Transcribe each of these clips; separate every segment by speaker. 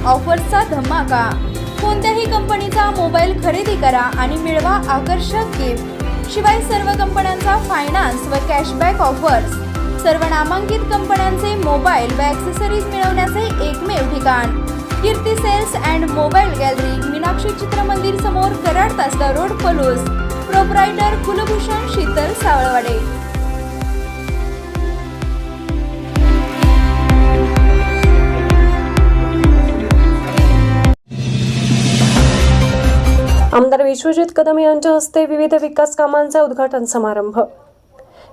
Speaker 1: ऑफर्सचा धमाका। कोणत्याही कंपनीचा मोबाईल खरेदी करा आणि मिळवा आकर्षक गिफ्ट। शिवाय सर्व कंपन्यांचा फायनान्स व कॅशबॅक ऑफर्स। सर्व नामांकित कंपन्यांचे मोबाईल व ॲक्सेसरीज मिळवण्याचे एकमेव ठिकाण Kirti sales and mobile gallery, Meenakshi Chitramandir समोर, कराड तासगाव रोड, पलूस। प्रोप्रायटर कुलभूषण शीतल सावळवाडे।
Speaker 2: आमदार विश्वजित कदम यांच्या हस्ते विविध विकास कामांचा उद्घाटन समारंभ।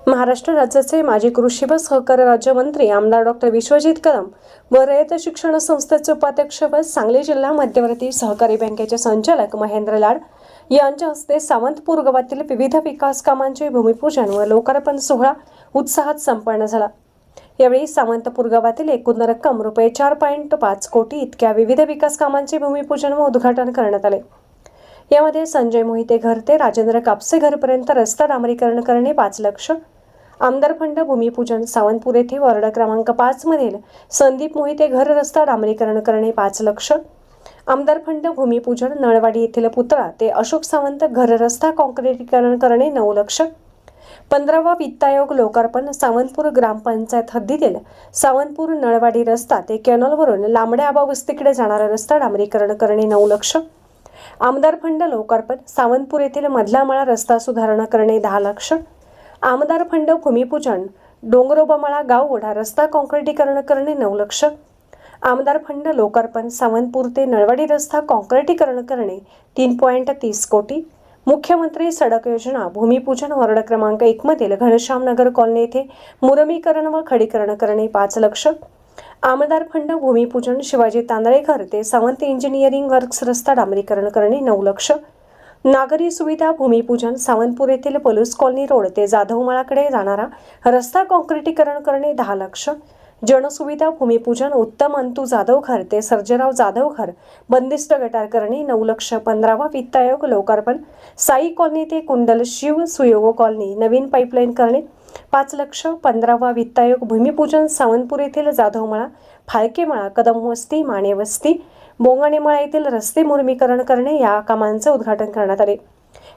Speaker 2: महाराष्ट्र राज्याचे माजी कृषी व सहकार राज्यमंत्री आमदार डॉक्टर विश्वजित कदम व रयत शिक्षण संस्थेचे उपाध्यक्ष व सांगली जिल्हा मध्यवर्ती सहकारी बँकेचे संचालक महेंद्र लाड यांच्या हस्ते सावंतपूर गावातील विविध विकास कामांचे भूमिपूजन व लोकार्पण सोहळा उत्साहात संपन्न झाला। यावेळी सावंतपूर गावातील एकूण रक्कम रुपये 4.5 कोटी इतक्या विविध विकास कामांचे भूमिपूजन व उद्घाटन करण्यात आले। यामध्ये संजय मोहिते घर ते राजेंद्र कापसे घरपर्यंत रस्ता डांबरीकरण करणे 5 लाख, आमदार फंड भूमिपूजन सावंतपूर येथे वार्ड क्रमांक 5 मधील संदीप मोहिते घर रस्ता डांबरीकरण करणे 5 लाख, आमदार फंड भूमिपूजन नळवाडी येथील पुतळा ते अशोक सावंत घर रस्ता काँक्रिटीकरण करणे 9 लाख, 15वा वित्त आयोग लोकार्पण सावंतपूर ग्रामपंचायत हद्दीतील सावंतपूर नळवाडी रस्ता ते कॅनॉलवरून लांबड्या आबा वस्तीकडे जाणारा रस्ता डांबरीकरण करणे 9 लाख, आमदार फंड लोकार्पण सावंतपूर येथील मधला मळा रस्ता सुधारणा करणे 10 लाख, आमदार फंड भूमिपूजन डोंगरोबामळा गाव ओढा रस्ता काँक्रिटीकरण करणे 9 लाख, आमदार फंड लोकार्पण सावंतपूर ते नळवाडी रस्ता काँक्रिटीकरण करणे 3.30 कोटी, मुख्यमंत्री सडक योजना भूमिपूजन वार्ड क्रमांक 1 मधील घनश्याम नगर कॉलनी येथे मुरमीकरण व खडीकरण करणे 5 लाख, आमदार फंड भूमिपूजन शिवाजी तांदळे घर ते सावंत इंजिनिअरिंग वर्क्स रस्ता डांबरीकरण करणे 9 लाख, नागरी सुविधा भूमिपूजन सावंतपूर येथील पलूस कॉलनी रोड ते जाधवमळाकडे जाणारा रस्ता काँक्रिटीकरण करणे 10 लाख, जनसुविधा भूमिपूजन उत्तम अंतू जाधव घर ते सर्जेराव जाधव घर बंदिस्त गटार करणे 9 लाख, 15वा वित्त आयोग लोकार्पण साई कॉलनी ते कुंडल शिव सुयोग कॉलनी नवीन पाईपलाईन करणे 5 लाख, 15वा वित्त आयोग भूमिपूजन सावंतपूर येथील जाधवमळा फाळकेमळा कदम वस्ती माने वस्ती बोंगाणेमळा येथील रस्ते मुरमीकरण करणे या कामांचे उद्घाटन करण्यात आले।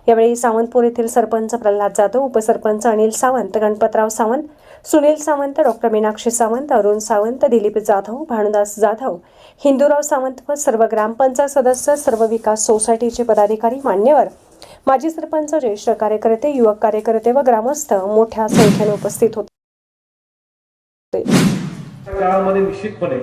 Speaker 2: यावेळी सावंतपूर येथील सरपंच प्रल्हाद जाधव, उपसरपंच अनिल सावंत, गणपतराव सावंत, सुनील सावंत, डॉक्टर मीनाक्षी सावंत, अरुण सावंत, दिलीप जाधव, भानुदास जाधव, हिंदूराव सावंत व सर्व ग्रामपंचायत सदस्य, सर्व विकास सोसायटीचे पदाधिकारी, मान्यवर, माजी सरपंच, ज्येष्ठ कार्यकर्ते, युवक कार्यकर्ते व ग्रामस्थ मोठ्या संख्येने उपस्थित होते।
Speaker 3: काळामध्ये निश्चितपणे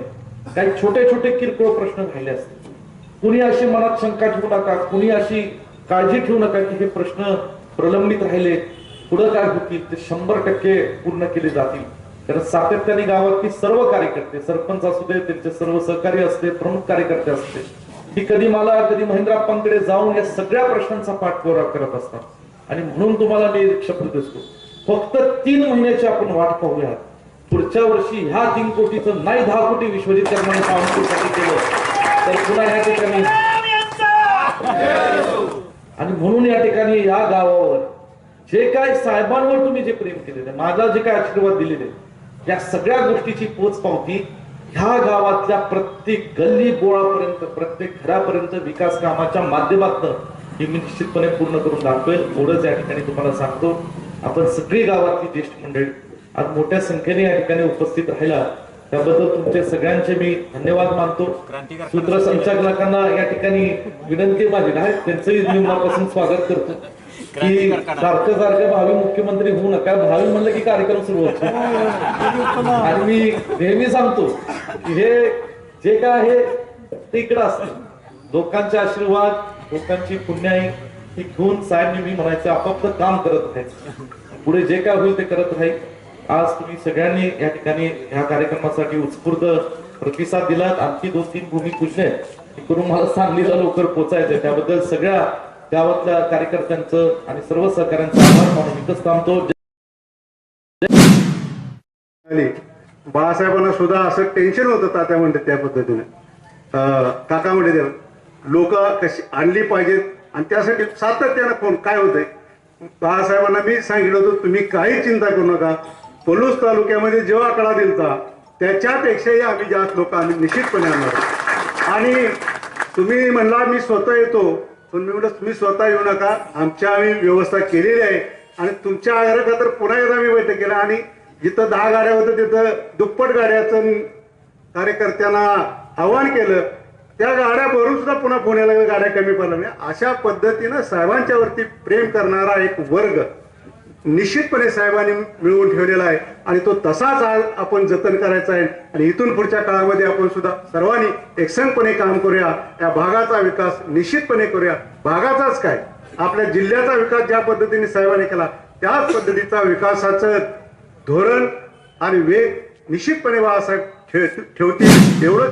Speaker 3: काही छोटे छोटे किरकोळ प्रश्न राहिले असतील। कुणी अशी मनात शंका ठेवू नका, कुणी अशी काळजी ठेवू नका की हे प्रश्न प्रलंबित राहिले, पुढे काय होतील ते 100% पूर्ण केले जातील। कारण सातत्याने गावातली सर्व कार्यकर्ते, सरपंच असू दे, त्यांचे सर्व सहकारी असते, प्रमुख कार्यकर्ते असते, ही कधी मला कधी महेंद्राप्पांकडे जाऊन या सगळ्या प्रश्नांचा पाठपुरावा करत असतात। आणि म्हणून तुम्हाला मी एक शब्द देतो, फक्त 3 महिन्याची आपण वाट पाहूया। पुढच्या वर्षी ह्या 3 कोटीचं नाही 10 कोटी विश्वजित कर्माने सावंतपूरसाठी केलं तर पुन्हा या ठिकाणी आणि म्हणून या ठिकाणी या गावावर जे काय साहेबांवर तुम्ही जे प्रेम केलेले, माझा जे काय आशीर्वाद दिलेले, या सगळ्या गोष्टीची पोचपावती ह्या गावातल्या प्रत्येक गल्ली बोळापर्यंत, प्रत्येक घरापर्यंत विकास कामाच्या माध्यमातून ही मी निश्चितपणे पूर्ण करून दाखवेल। एवढंच या ठिकाणी तुम्हाला सांगतो। आपण सगळी गावातली ज्येष्ठ मंडळी आज मोठ्या संख्येने या ठिकाणी उपस्थित राहिला त्याबद्दल तुमचे सगळ्यांचे मी धन्यवाद मानतो। सूत्रसंचालकांना या ठिकाणी विनंती माझी आहे, त्यांचंही मी मनापासून स्वागत करतो की सारखं भावी मुख्यमंत्री होऊ नका, भावी म्हणलं की कार्यक्रम सुरू होतो। आणि मी नेहमी सांगतो की हे जे काय आहे ते इकडं असतं, लोकांचे आशीर्वाद, लोकांची पुण्याई ही घेऊन साहेब नेहमी म्हणायचं आपापलं काम करत राहायचं, पुढे जे काय होईल ते करत राहील। आज तुम्ही सगळ्यांनी या ठिकाणी ह्या कार्यक्रमासाठी उत्स्फूर्त प्रतिसाद दिलात। आणखी 2-3 भूमिपूजने करून मला सांगलीला लवकर पोहोचायचंय, त्याबद्दल सगळ्या गावातल्या कार्यकर्त्यांचं आणि सर्व सहकाऱ्यांचं आभार मानून इथंच थांबतो।
Speaker 4: बाळासाहेबांना सुद्धा असं टेन्शन होतं तात्या म्हणते त्या पद्धतीने, काका म्हणते लोक कशी आणली पाहिजेत आणि त्यासाठी सातत्यानं फोन काय होतंय बाळासाहेबांना मी सांगितलं होतं तुम्ही काही चिंता करू नका, पलूस तालुक्यामध्ये जेव्हा आकडा दिलता त्याच्यापेक्षाही आम्ही जास्त लोक आम्ही निश्चितपणे आणणार। आणि तुम्ही म्हणला मी स्वतः येतो, पण मी म्हटलं तुम्ही स्वतः येऊ नका, आम्ही व्यवस्था केलेली आहे आणि तुमच्या आग्रहाखातर पुन्हा एकदा मी बैठक केला आणि जिथं 10 गाड्या होत्या तिथं दुप्पट गाड्याचं कार्यकर्त्यांना आव्हान केलं. त्या गाड्या भरून सुद्धा पुन्हा पुण्याला गाड्या कमी पडल्या. म्हणजे अशा पद्धतीनं साहेबांच्या वरती प्रेम करणारा एक वर्ग निश्चितपणे साहेबांनी मिळवून ठेवलेला आहे आणि तो तसाच आज आपण जतन करायचा आहे आणि इथून पुढच्या काळामध्ये आपण सुद्धा सर्वांनी एकसंघपणे काम करूया. या भागाचा विकास निश्चितपणे करूया. भागाचाच काय, आपल्या जिल्ह्याचा विकास ज्या पद्धतीने साहेबांनी केला त्याच पद्धतीचा विकासाचं धोरण आणि वेग निश्चितपणे बाळासाहेब ठेवतील एवढं